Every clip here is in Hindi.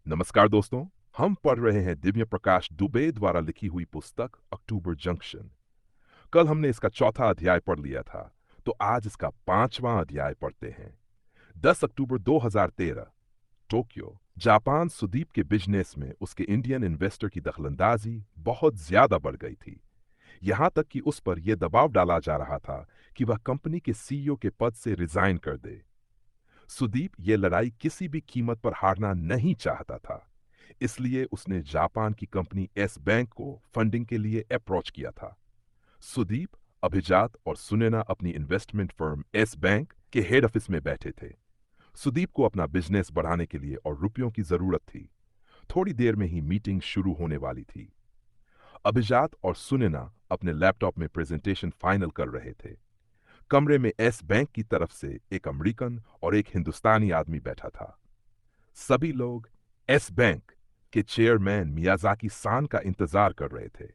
नमस्कार दोस्तों। हम पढ़ रहे हैं दिव्य प्रकाश दुबे द्वारा लिखी हुई पुस्तक अक्टूबर जंक्शन। कल हमने इसका चौथा अध्याय पढ़ लिया था, तो आज इसका 5वां अध्याय पढ़ते हैं। 10 अक्टूबर 2013, टोक्यो, जापान। सुदीप के बिजनेस में उसके इंडियन इन्वेस्टर की दखलंदाजी बहुत ज्यादा बढ़ गई थी। यहां तक कि उस पर यह दबाव डाला जा रहा था कि वह कंपनी के सीईओ के पद से रिजाइन कर दे। सुदीप ये लड़ाई किसी भी कीमत पर हारना नहीं चाहता था, इसलिए उसने जापान की कंपनी एस बैंक को फंडिंग के लिए अप्रोच किया था। सुदीप, अभिजात और सुनैना अपनी इन्वेस्टमेंट फर्म एस बैंक के हेड ऑफिस में बैठे थे। सुदीप को अपना बिजनेस बढ़ाने के लिए और रुपयों की जरूरत थी। थोड़ी देर में ही मीटिंग शुरू होने वाली थी। अभिजात और सुनैना अपने लैपटॉप में प्रेजेंटेशन फाइनल कर रहे थे। कमरे में एस बैंक की तरफ से एक अमेरिकन और एक हिंदुस्तानी आदमी बैठा था। सभी लोग एस बैंक के चेयरमैन मियाजाकी सान का इंतजार कर रहे थे।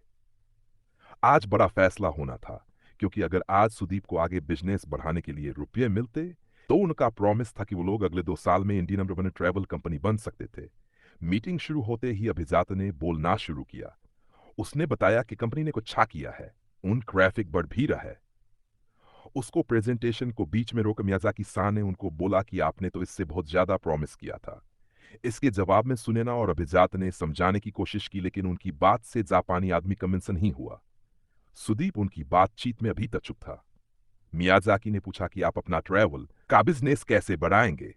आज बड़ा फैसला होना था, क्योंकि अगर आज सुदीप को आगे बिजनेस बढ़ाने के लिए रुपये मिलते, तो उनका प्रॉमिस था कि वो लोग अगले 2 साल में इंडियन नंबर 1 ट्रैवल कंपनी बन सकते थे। मीटिंग शुरू होते ही अभिजात ने बोलना शुरू किया। उसने बताया कि कंपनी ने कुछ अच्छा किया है, उन ट्रैफिक बढ़ भी रहा है। उसको प्रेजेंटेशन को बीच में रोक मियाजाकी सान ने उनको बोला कि आपने तो इससे बहुत ज्यादा प्रॉमिस किया था। इसके जवाब में सुनैना और अभिजात ने समझाने की कोशिश की, लेकिन उनकी बात से जापानी आदमी कन्विंस नहीं हुआ। सुदीप उनकी बातचीत में अभी तक चुप था। मियाजाकी ने पूछा कि आप अपना ट्रैवल का बिजनेस कैसे बढ़ाएंगे।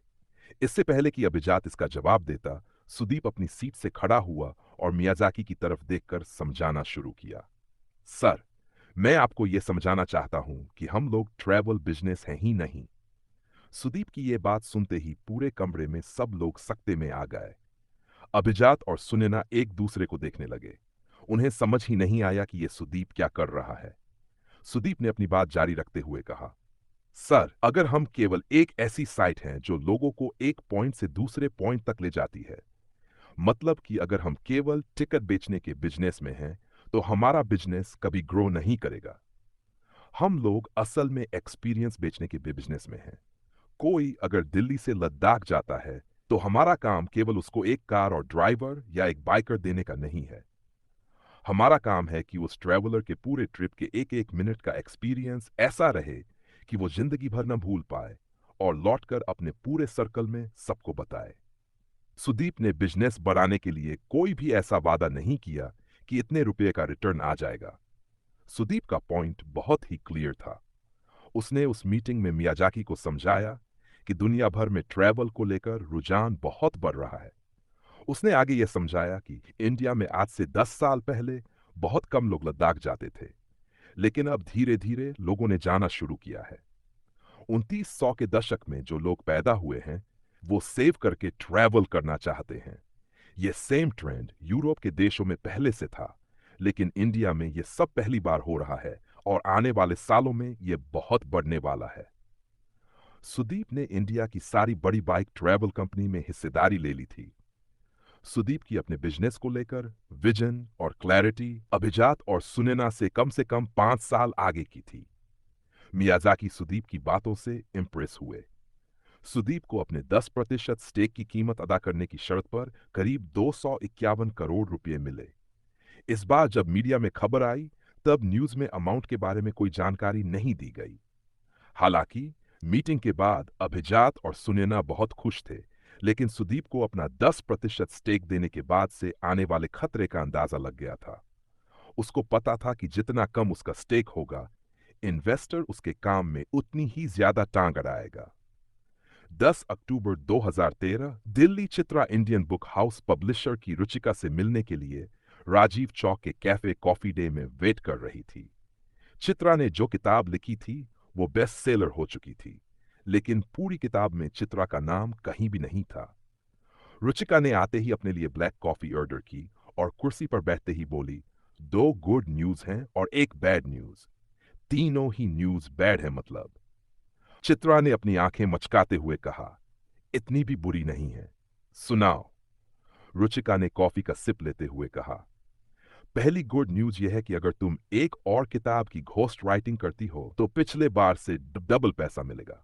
इससे पहले कि अभिजात इसका जवाब देता, सुदीप अपनी सीट से खड़ा हुआ और मियाजाकी की तरफ देखकर समझाना शुरू किया। सर, मैं आपको यह समझाना चाहता हूं कि हम लोग ट्रैवल बिजनेस हैं ही नहीं। सुदीप की यह बात सुनते ही पूरे कमरे में सब लोग सकते में आ गए। अभिजात और सुनैना एक दूसरे को देखने लगे। उन्हें समझ ही नहीं आया कि यह सुदीप क्या कर रहा है। सुदीप ने अपनी बात जारी रखते हुए कहा, सर, अगर हम केवल एक ऐसी साइट हैं जो लोगों को एक पॉइंट से दूसरे पॉइंट तक ले जाती है, मतलब कि अगर हम केवल टिकट बेचने के बिजनेस में हैं, तो हमारा बिजनेस कभी ग्रो नहीं करेगा। हम लोग असल में एक्सपीरियंस बेचने के बिजनेस में हैं। कोई अगर दिल्ली से लद्दाख जाता है, तो हमारा काम केवल उसको एक कार और ड्राइवर या एक बाइकर देने का नहीं है। हमारा काम है कि उस ट्रैवलर के पूरे ट्रिप के एक एक मिनट का एक्सपीरियंस ऐसा रहे कि वो जिंदगी भर न भूल पाए और लौटकर अपने पूरे सर्कल में सबको बताए। सुदीप ने बिजनेस बढ़ाने के लिए कोई भी ऐसा वादा नहीं किया कि इतने रुपए का रिटर्न आ जाएगा। सुदीप का पॉइंट बहुत ही क्लियर था। उसने उस मीटिंग में मियाजाकी को समझाया कि दुनिया भर में ट्रैवल को लेकर रुझान बहुत बढ़ रहा है। उसने आगे यह समझाया कि इंडिया में आज से 10 साल पहले बहुत कम लोग लद्दाख जाते थे, लेकिन अब धीरे धीरे लोगों ने जाना शुरू किया है। 2900 के दशक में जो लोग पैदा हुए हैं, वो सेव करके ट्रैवल करना चाहते हैं। यह सेम ट्रेंड यूरोप के देशों में पहले से था, लेकिन इंडिया में यह सब पहली बार हो रहा है और आने वाले सालों में यह बहुत बढ़ने वाला है। सुदीप ने इंडिया की सारी बड़ी बाइक ट्रैवल कंपनी में हिस्सेदारी ले ली थी। सुदीप की अपने बिजनेस को लेकर विजन और क्लैरिटी अभिजात और सुनैना से कम 5 साल आगे की थी। मियाजाकी सुदीप की बातों से इंप्रेस हुए। सुदीप को अपने 10% स्टेक की कीमत अदा करने की शर्त पर करीब 251 करोड़ रुपए मिले। इस बार जब मीडिया में खबर आई, तब न्यूज में अमाउंट के बारे में कोई जानकारी नहीं दी गई। हालांकि मीटिंग के बाद अभिजात और सुनैना बहुत खुश थे, लेकिन सुदीप को अपना 10% स्टेक देने के बाद से आने वाले खतरे का अंदाजा लग गया था। उसको पता था कि जितना कम उसका स्टेक होगा, इन्वेस्टर उसके काम में उतनी ही ज्यादा टांग अड़ाएगा। 10 अक्टूबर 2013, Delhi Chitra Indian book house publisher की रुचिका से मिलने के लिए राजीव चौक के कैफे कॉफी डे में वेट कर रही थी। चित्रा ने जो किताब लिखी थी, वो बेस्ट सेलर हो चुकी थी, लेकिन पूरी किताब में चित्रा का नाम कहीं भी नहीं था। रुचिका ने आते ही अपने लिए ब्लैक कॉफी ऑर्डर की और कुर्सी पर बैठते ही बोली, 2 गुड न्यूज हैं और एक बैड न्यूज। तीनों ही न्यूज बैड है मतलब। चित्रा ने अपनी आंखें मचकाते हुए कहा, इतनी भी बुरी नहीं है, सुनाओ। रुचिका ने कॉफी का सिप लेते हुए कहा, पहली गुड न्यूज यह है कि अगर तुम एक और किताब की घोस्ट राइटिंग करती हो, तो पिछले बार से डबल पैसा मिलेगा।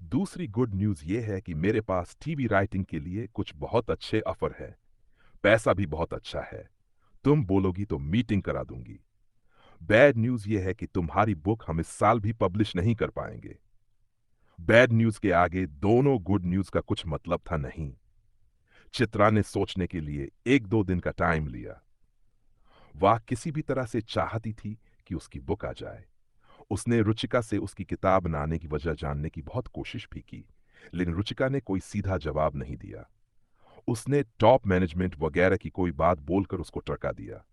दूसरी गुड न्यूज ये है कि मेरे पास टीवी राइटिंग के लिए कुछ बहुत अच्छे ऑफर है। पैसा भी बहुत अच्छा है। तुम बोलोगी तो मीटिंग करा दूंगी। बैड न्यूज ये है कि तुम्हारी बुक हम इस साल भी पब्लिश नहीं कर पाएंगे। बैड न्यूज के आगे दोनों गुड न्यूज का कुछ मतलब था नहीं। चित्रा ने सोचने के लिए एक दो दिन का टाइम लिया। वह किसी भी तरह से चाहती थी कि उसकी बुक आ जाए। उसने रुचिका से उसकी किताब न आने की वजह जानने की बहुत कोशिश भी की, लेकिन रुचिका ने कोई सीधा जवाब नहीं दिया। उसने टॉप मैनेजमेंट वगैरह की कोई बात बोलकर उसको टरका दिया।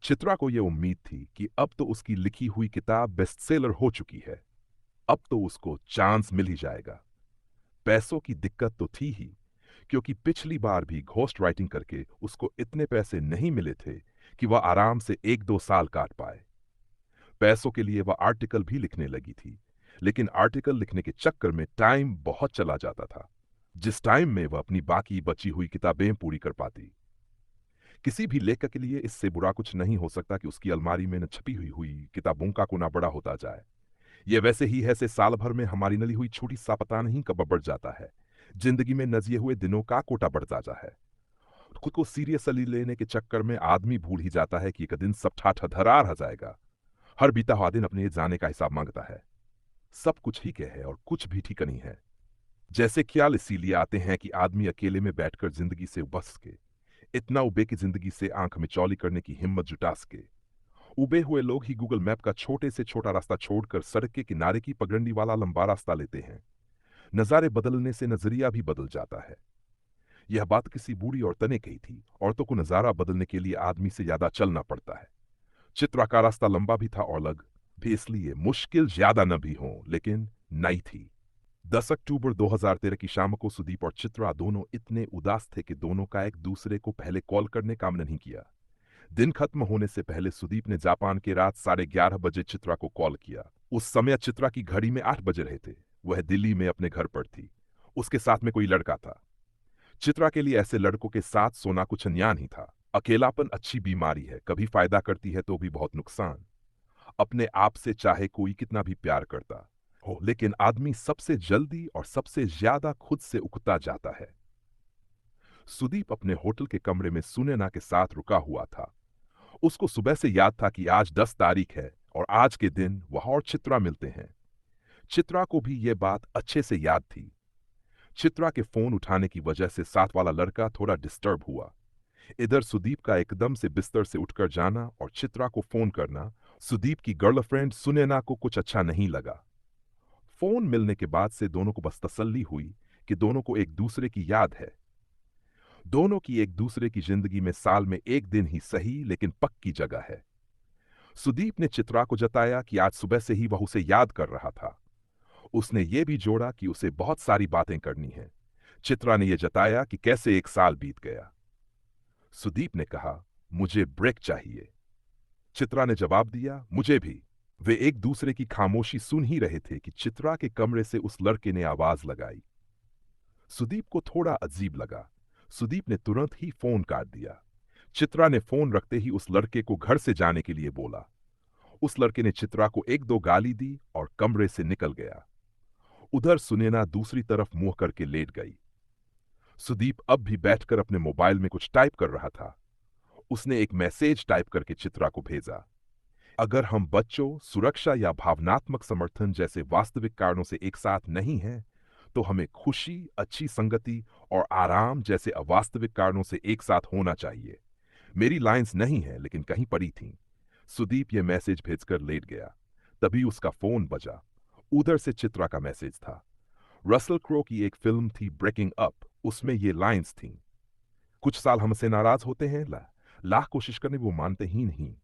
चित्रा को यह उम्मीद थी कि अब तो उसकी लिखी हुई किताब बेस्टसेलर हो चुकी है। अब तो उसको चांस मिल ही जाएगा। पैसों की दिक्कत तो थी ही, क्योंकि पिछली बार भी घोस्ट राइटिंग करके उसको इतने पैसे नहीं मिले थे कि वह आराम से एक दो साल काट पाए। पैसों के लिए वह आर्टिकल भी लिखने लगी थी, लेकिन आर्टिकल लिखने के चक्कर में टाइम बहुत चला जाता था, जिस टाइम में वह अपनी बाकी बची हुई किताबें पूरी कर पाती। किसी भी लेखक के लिए इससे बुरा कुछ नहीं हो सकता कि उसकी अलमारी में न छपी हुई हुई किताबों का कोना बड़ा होता जाए। यह वैसे ही है से साल भर में हमारी नली हुई छोटी सा पता नहीं कब बढ़ जाता है। जिंदगी में नजिए हुए दिनों का कोटा बढ़ जाता है। खुद को सीरियसली लेने के चक्कर में आदमी भूल ही जाता है कि एक दिन सब ठाठा धरा रह जाएगा। हर बीता हुआ दिन अपने जाने का हिसाब मांगता है। सब कुछ ठीक है और कुछ भी ठीक नहीं है। जैसे ख्याल इसीलिए आते हैं कि आदमी अकेले में बैठकर जिंदगी से उबस सके, इतना उबे की जिंदगी से आंख में चौली करने की हिम्मत जुटा सके। उबे हुए लोग ही गूगल मैप का छोटे से छोटा रास्ता छोड़कर सड़क के किनारे की पगडंडी वाला लंबा रास्ता लेते हैं। नजारे बदलने से नजरिया भी बदल जाता है। यह बात किसी बूढ़ी औरत ने कही थी। औरतों को नजारा बदलने के लिए आदमी से ज्यादा चलना पड़ता है। चित्रा का रास्ता लंबा भी था और लग भी इसलिए मुश्किल ज्यादा न भी हो, लेकिन नई थी। 10 अक्टूबर 2013 की शाम को सुदीप और चित्रा दोनों इतने उदास थे कि दोनों का एक दूसरे को पहले कॉल करने का मन नहीं किया। दिन खत्म होने से पहले सुदीप ने जापान के रात 11:30 बजे चित्रा को कॉल किया। उस समय चित्रा की घड़ी में 8 बज रहे थे। वह दिल्ली में अपने घर पर थी। उसके साथ में कोई लड़का था। चित्रा के लिए ऐसे लड़कों के साथ सोना कुछ अन्यान ही था। अकेलापन अच्छी बीमारी है, कभी फायदा करती है तो भी बहुत नुकसान। अपने आप से चाहे कोई कितना भी प्यार करता हो, लेकिन आदमी सबसे जल्दी और सबसे ज्यादा खुद से उकता जाता है। सुदीप अपने होटल के कमरे में सुनैना के साथ रुका हुआ था। उसको सुबह से याद था कि आज 10 तारीख है और आज के दिन वह और चित्रा मिलते हैं। चित्रा को भी यह बात अच्छे से याद थी। चित्रा के फोन उठाने की वजह से साथ वाला लड़का थोड़ा डिस्टर्ब हुआ। इधर सुदीप का एकदम से बिस्तर से उठकर जाना और चित्रा को फोन करना सुदीप की गर्लफ्रेंड सुनैना को कुछ अच्छा नहीं लगा। फोन मिलने के बाद से दोनों को बस तसल्ली हुई कि दोनों को एक दूसरे की याद है। दोनों की एक दूसरे की जिंदगी में साल में एक दिन ही सही लेकिन पक्की जगह है। सुदीप ने चित्रा को जताया कि आज सुबह से ही वह उसे याद कर रहा था। उसने ये भी जोड़ा कि उसे बहुत सारी बातें करनी है। चित्रा ने यह जताया कि कैसे एक साल बीत गया। सुदीप ने कहा, मुझे ब्रेक चाहिए। चित्रा ने जवाब दिया, मुझे भी। वे एक दूसरे की खामोशी सुन ही रहे थे कि चित्रा के कमरे से उस लड़के ने आवाज लगाई। सुदीप को थोड़ा अजीब लगा। सुदीप ने तुरंत ही फोन काट दिया। चित्रा ने फोन रखते ही उस लड़के को घर से जाने के लिए बोला। उस लड़के ने चित्रा को एक दो गाली दी और कमरे से निकल गया। उधर सुनैना दूसरी तरफ मुंह करके लेट गई। सुदीप अब भी बैठकर अपने मोबाइल में कुछ टाइप कर रहा था। उसने एक मैसेज टाइप करके चित्रा को भेजा। अगर हम बच्चों, सुरक्षा या भावनात्मक समर्थन जैसे वास्तविक कारणों से एक साथ नहीं हैं, तो हमें खुशी, अच्छी संगति और आराम जैसे अवास्तविक कारणों से एक साथ होना चाहिए। मेरी लाइंस नहीं है लेकिन कहीं पड़ी थीं। सुदीप यह मैसेज भेजकर लेट गया। तभी उसका फोन बजा। उधर से चित्रा का मैसेज था। रसल क्रो की एक फिल्म थी ब्रेकिंग अप, उसमें ये लाइंस थीं। कुछ साल हमसे नाराज होते हैं, लाख कोशिश करने वो मानते ही नहीं।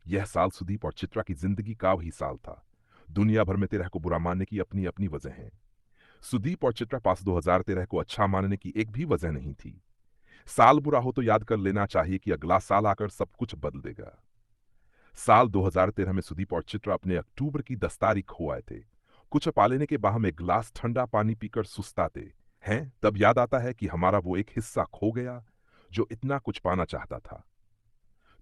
यह साल सुदीप और चित्रा की जिंदगी का ही साल था। दुनिया भर में 13 को बुरा मानने की अपनी अपनी वजह है। सुदीप और चित्रा पास 2013 को अच्छा मानने की एक भी वजह नहीं थी। साल बुरा हो तो याद कर लेना चाहिए कि अगला साल आकर सब कुछ बदल देगा। साल 2013 में सुदीप और चित्रा अपने अक्टूबर की 10 तारीख खो आए थे। कुछ पा लेने के बाद हम एक गिलास ठंडा पानी पीकर सुस्ताते हैं, तब याद आता है कि हमारा वो एक हिस्सा खो गया जो इतना कुछ पाना चाहता था।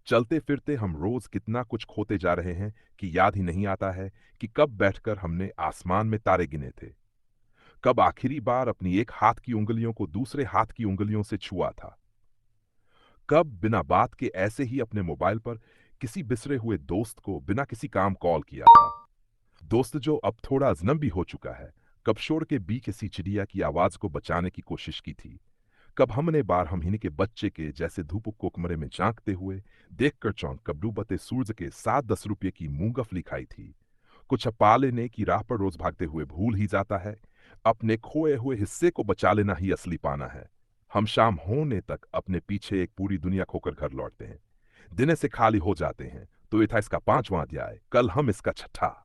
चलते फिरते हम रोज कितना कुछ खोते जा रहे हैं कि याद ही नहीं आता है कि कब बैठकर हमने आसमान में तारे गिने थे। कब आखिरी बार अपनी एक हाथ की उंगलियों को दूसरे हाथ की उंगलियों से छुआ था? कब बिना बात के ऐसे ही अपने मोबाइल पर किसी बिसरे हुए दोस्त को बिना किसी काम कॉल किया था? दोस्त जो अब थोड़ा अजनबी हो चुका है, कब शोर के बी किसी चिड़िया की आवाज को बचाने की कोशिश की थी? कब हमने बार हमहीने के बच्चे के जैसे धूप को कमरे में झांकते हुए देखकर चौंक कब डूबते सूरज के 7-10 रुपये की मूंगफली खाई थी? कुछ पा लेने की राह पर रोज भागते हुए भूल ही जाता है, अपने खोए हुए हिस्से को बचा लेना ही असली पाना है। हम शाम होने तक अपने पीछे एक पूरी दुनिया खोकर घर लौटते हैं, दिन से खाली हो जाते हैं। तो ये था इसका 5वां अध्याय, कल हम इसका 6ठा